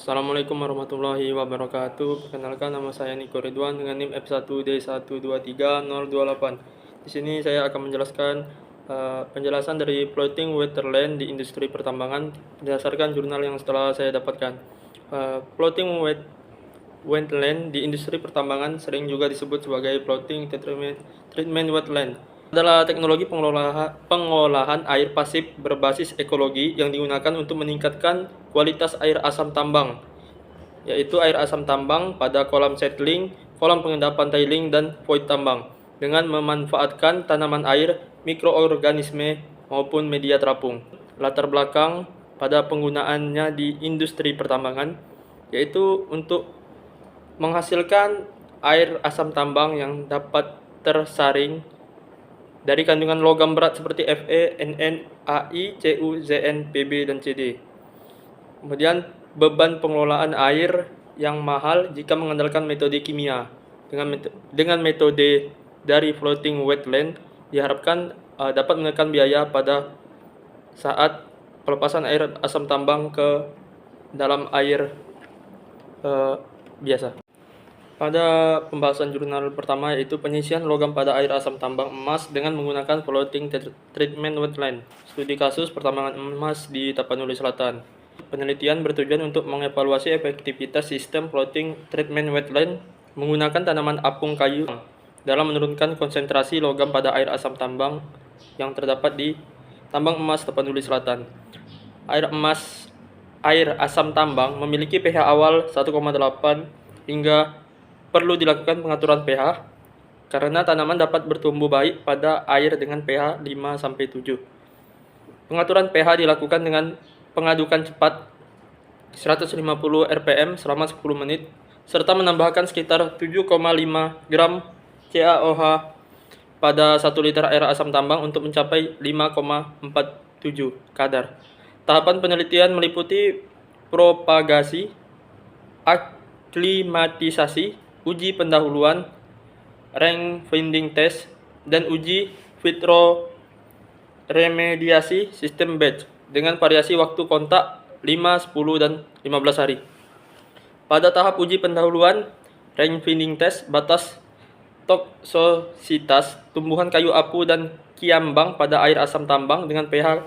Assalamualaikum warahmatullahi wabarakatuh. Perkenalkan, nama saya Niko Ridwan dengan NIM F1D123.028. Di sini saya akan menjelaskan penjelasan dari floating wetland di industri pertambangan berdasarkan jurnal yang setelah saya dapatkan. Floating wetland di industri pertambangan sering juga disebut sebagai floating treatment wetland. Adalah teknologi pengolahan air pasif berbasis ekologi yang digunakan untuk meningkatkan kualitas air asam tambang, yaitu air asam tambang pada kolam settling, kolam pengendapan tiling, dan void tambang, dengan memanfaatkan tanaman air, mikroorganisme, maupun media terapung. Latar belakang pada penggunaannya di industri pertambangan, yaitu untuk menghasilkan air asam tambang yang dapat tersaring dari kandungan logam berat seperti Fe, Nn, Ai, Cu, Zn, Pb, dan Cd. Kemudian beban pengelolaan air yang mahal jika mengandalkan metode kimia. Dengan metode dari floating wetland diharapkan dapat menekan biaya pada saat pelepasan air asam tambang ke dalam air biasa. Pada pembahasan jurnal pertama, yaitu penyisian logam pada air asam tambang emas dengan menggunakan floating treatment wetland. Studi kasus pertambangan emas di Tapanuli Selatan. Penelitian bertujuan untuk mengevaluasi efektivitas sistem floating treatment wetland menggunakan tanaman apung kayu dalam menurunkan konsentrasi logam pada air asam tambang yang terdapat di tambang emas Tapanuli Selatan. Air asam tambang memiliki pH awal 1,8 hingga perlu dilakukan pengaturan pH karena tanaman dapat bertumbuh baik pada air dengan pH 5-7. Pengaturan pH dilakukan dengan pengadukan cepat 150 rpm selama 10 menit serta menambahkan sekitar 7,5 gram CaOH pada 1 liter air asam tambang untuk mencapai 5,47 kadar. Tahapan penelitian meliputi propagasi, aklimatisasi, uji pendahuluan, range finding test, dan uji vitro remediasi sistem batch dengan variasi waktu kontak 5, 10, dan 15 hari. Pada tahap uji pendahuluan, range finding test, batas toksisitas tumbuhan kayu apu dan kiambang pada air asam tambang dengan pH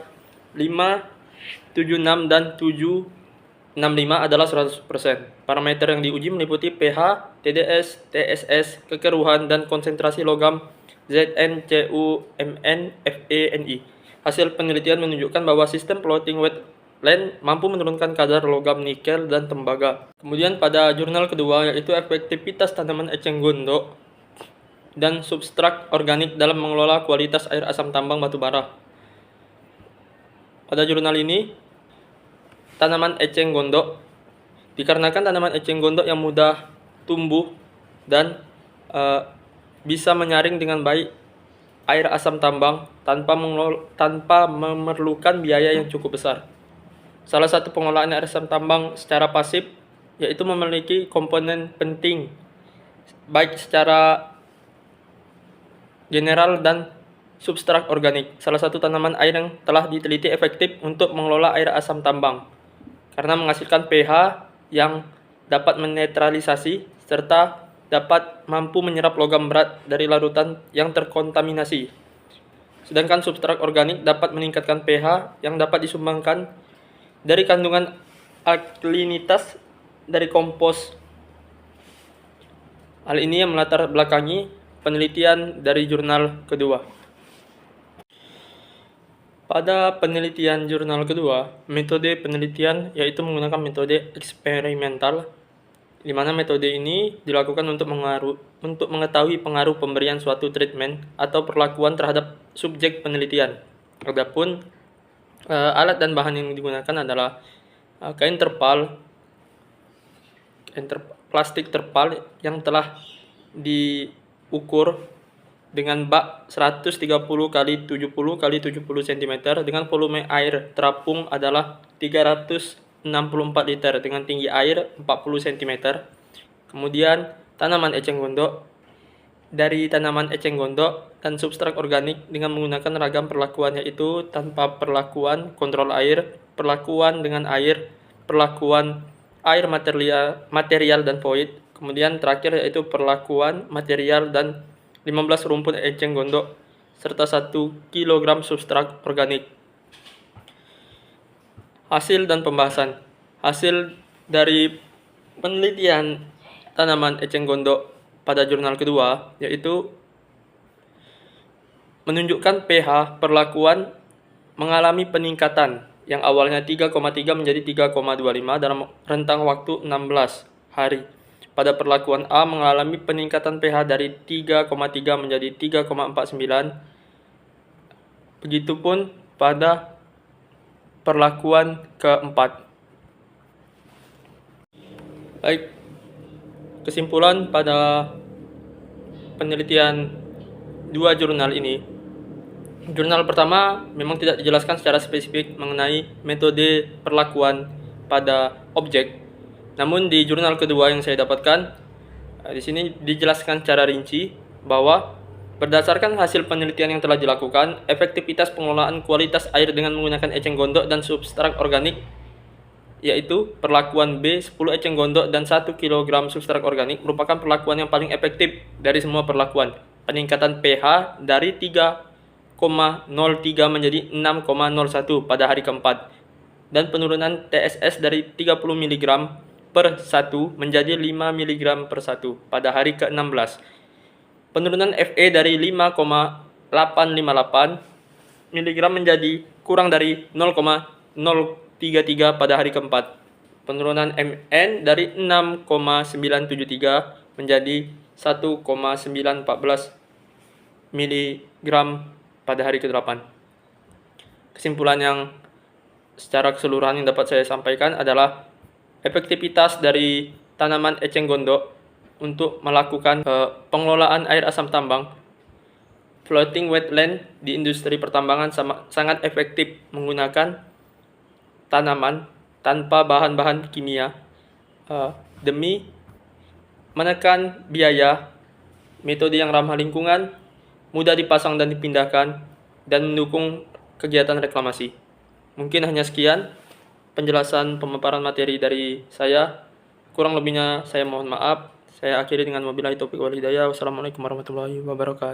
5, 76, dan 765 adalah 100%. Parameter yang diuji meliputi pH, TDS, TSS, kekeruhan, dan konsentrasi logam Zn, Cu, Mn, Fe, Ni. Hasil penelitian menunjukkan bahwa sistem floating wetland mampu menurunkan kadar logam nikel dan tembaga. Kemudian pada jurnal kedua, yaitu efektivitas tanaman eceng gondok dan substrat organik dalam mengelola kualitas air asam tambang batubara. Pada jurnal ini, tanaman eceng gondok dikarenakan tanaman eceng gondok yang mudah tumbuh dan bisa menyaring dengan baik air asam tambang tanpa memerlukan biaya yang cukup besar. Salah satu pengolahan air asam tambang secara pasif yaitu memiliki komponen penting baik secara general dan substrat organik. Salah satu tanaman air yang telah diteliti efektif untuk mengelola air asam tambang karena menghasilkan pH yang dapat menetralisasi serta dapat mampu menyerap logam berat dari larutan yang terkontaminasi. Sedangkan substrat organik dapat meningkatkan pH yang dapat disumbangkan dari kandungan alkalinitas dari kompos. Hal ini yang melatar belakangi penelitian dari jurnal kedua. Pada penelitian jurnal kedua, metode penelitian yaitu menggunakan metode eksperimental, di mana metode ini dilakukan untuk mengetahui pengaruh pemberian suatu treatment atau perlakuan terhadap subjek penelitian. Adapun alat dan bahan yang digunakan adalah kain terpal, plastik terpal yang telah diukur dengan bak 130 x 70 x 70 cm dengan volume air terapung adalah 364 liter dengan tinggi air 40 cm. Kemudian tanaman eceng gondok. Dari tanaman eceng gondok dan substrat organik dengan menggunakan ragam perlakuan, yaitu tanpa perlakuan kontrol air, perlakuan dengan air, perlakuan air material dan void. Kemudian terakhir yaitu perlakuan material dan 15 rumput eceng gondok serta 1 kg substrat organik. Hasil dan pembahasan. Hasil dari penelitian tanaman eceng gondok pada jurnal kedua yaitu menunjukkan pH perlakuan mengalami peningkatan yang awalnya 3,3 menjadi 3,25 dalam rentang waktu 16 hari. Pada perlakuan A mengalami peningkatan pH dari 3,3 menjadi 3,49. Begitupun pada perlakuan keempat. Baik, kesimpulan pada penelitian dua jurnal ini. Jurnal pertama memang tidak dijelaskan secara spesifik mengenai metode perlakuan pada objek. Namun di jurnal kedua yang saya dapatkan, di sini dijelaskan secara rinci bahwa berdasarkan hasil penelitian yang telah dilakukan, efektivitas pengelolaan kualitas air dengan menggunakan eceng gondok dan substrat organik, yaitu perlakuan B 10 eceng gondok dan 1 kg substrat organik merupakan perlakuan yang paling efektif dari semua perlakuan. Peningkatan pH dari 3,03 menjadi 6,01 pada hari keempat, dan penurunan TSS dari 30 mg per 1 menjadi 5 mg per 1 pada hari ke-16. Penurunan Fe dari 5,858 mg menjadi kurang dari 0,033 pada hari keempat. Penurunan Mn dari 6,973 menjadi 1,914 mg pada hari ke-8. Kesimpulan yang secara keseluruhan yang dapat saya sampaikan adalah efektivitas dari tanaman eceng gondok untuk melakukan pengelolaan air asam tambang floating wetland di industri pertambangan sangat efektif menggunakan tanaman tanpa bahan-bahan kimia demi menekan biaya, metode yang ramah lingkungan, mudah dipasang dan dipindahkan, dan mendukung kegiatan reklamasi. Mungkin hanya sekian penjelasan pemaparan materi dari saya. Kurang lebihnya saya mohon maaf. Saya akhiri dengan wabillahi taufiq wal hidayah. Wassalamualaikum warahmatullahi wabarakatuh.